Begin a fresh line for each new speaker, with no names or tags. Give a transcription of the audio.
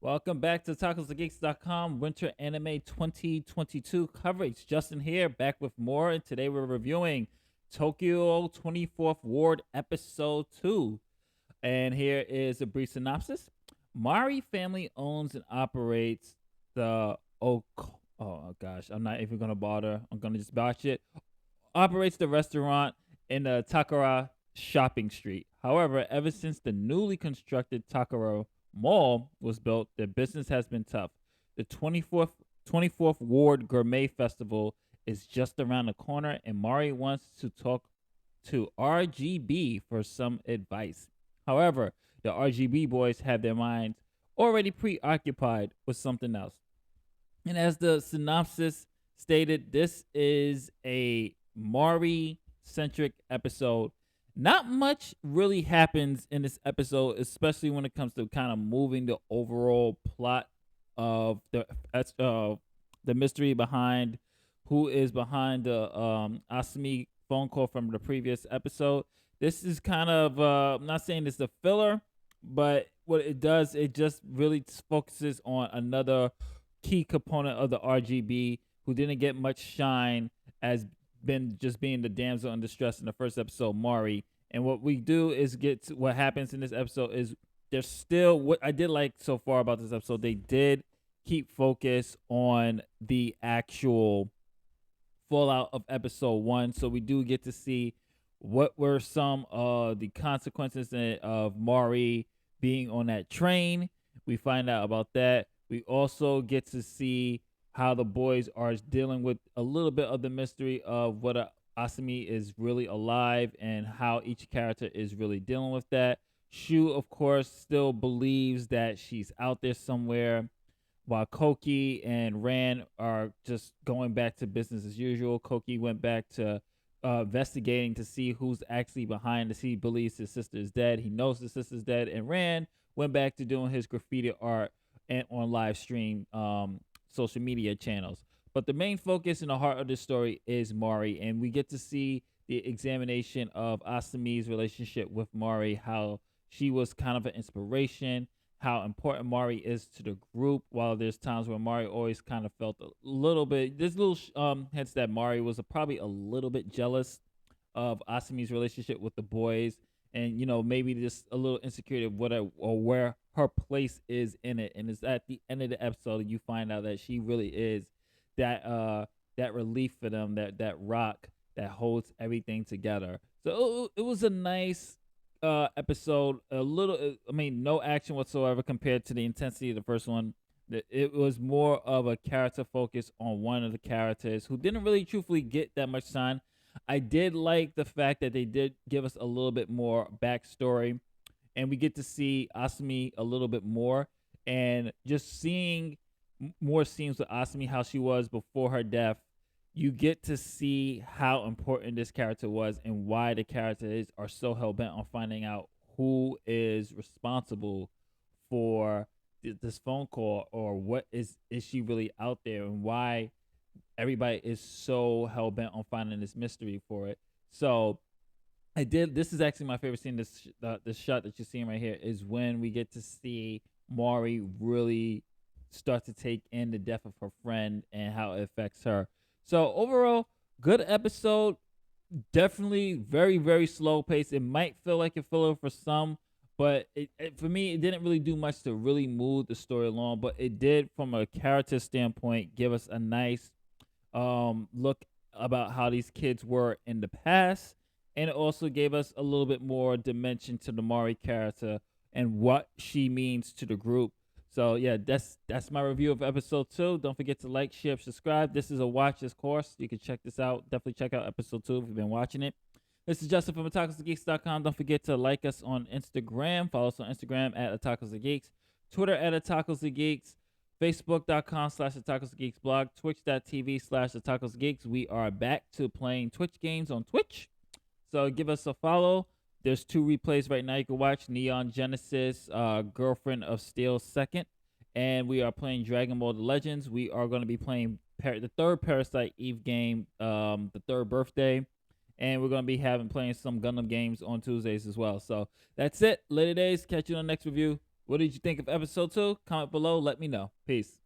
Welcome back to TacosTheGeeks.com Winter Anime 2022 coverage. Justin here, back with more, and today we're reviewing Tokyo 24th Ward Episode 2. And here is a brief synopsis. Mari family owns and operates the oh gosh, I'm not even gonna bother. I'm gonna just botch it. Operates the restaurant in the Takara Shopping Street. However, ever since the newly constructed Takara Mall was built, their business has been tough. The 24th Ward Gourmet Festival is just around the corner, and Mari wants to talk to RGB for some advice. However, the RGB boys have their minds already preoccupied with something else. And as the synopsis stated, this is a Mari centric episode. Not much really happens in this episode, especially when it comes to kind of moving the overall plot of the mystery behind who is behind the Asumi phone call from the previous episode. This is kind of I'm not saying it's a filler, but what it does, it just really focuses on another key component of the RGB who didn't get much shine as been just being the damsel in distress in the first episode, Mari. And what we do is get to what happens in this episode is there's still what I did like so far about this episode. They did keep focus on the actual fallout of episode one. So we do get to see what were some of the consequences of Mari being on that train. We find out about that. We also get to see how the boys are dealing with a little bit of the mystery of what Asumi is really alive and how each character is really dealing with that. Shu, of course, still believes that she's out there somewhere, while Koki and Ran are just going back to business as usual. Koki went back to investigating to see who's actually behind this. He believes his sister is dead. He knows his sister's dead. And Ran went back to doing his graffiti art and on live stream social media channels. But the main focus in the heart of this story is Mari, and we get to see the examination of Asumi's relationship with Mari, how she was kind of an inspiration, how important Mari is to the group. While there's times where Mari always kind of felt a little bit, there's little hints that Mari was probably a little bit jealous of Asumi's relationship with the boys, and maybe just a little insecurity of or where her place is in it. And it's at the end of the episode you find out that she really is that relief for them, that rock that holds everything together. So it was a nice episode. No action whatsoever compared to the intensity of the first one. It was more of a character focus on one of the characters who didn't really truthfully get that much shine. I did like the fact that they did give us a little bit more backstory, and we get to see Asumi a little bit more, and just seeing more scenes with Asumi, how she was before her death. You get to see how important this character was and why the characters are so hell bent on finding out who is responsible for this phone call, or what is she really out there, and why everybody is so hell bent on finding this mystery for it. So I did. This is actually my favorite scene. This shot that you're seeing right here is when we get to see Mari really start to take in the death of her friend and how it affects her. So overall, good episode. Definitely very, very slow pace. It might feel like a filler for some, but for me, it didn't really do much to really move the story along. But it did, from a character standpoint, give us a nice look about how these kids were in the past, and it also gave us a little bit more dimension to the Mari character and what she means to the group. So yeah, that's my review of episode 2. Don't forget to like, share, subscribe. This is a watch this course. You can check this out. Definitely check out episode 2 if you've been watching it. This is Justin from otakusthegeeks.com. Don't forget to like us on Instagram. Follow us on Instagram at otakusthegeeks, Twitter at otakusthegeeks, Facebook.com/otakusthegeeks blog, Twitch.tv/otakusthegeeks. We are back to playing Twitch games on Twitch. So give us a follow. There's 2 replays right now you can watch. Neon Genesis, Girlfriend of Steel 2nd. And we are playing Dragon Ball The Legends. We are going to be playing the 3rd Parasite Eve game, the 3rd birthday. And we're going to be playing some Gundam games on Tuesdays as well. So that's it. Later days. Catch you on the next review. What did you think of episode 2? Comment below. Let me know. Peace.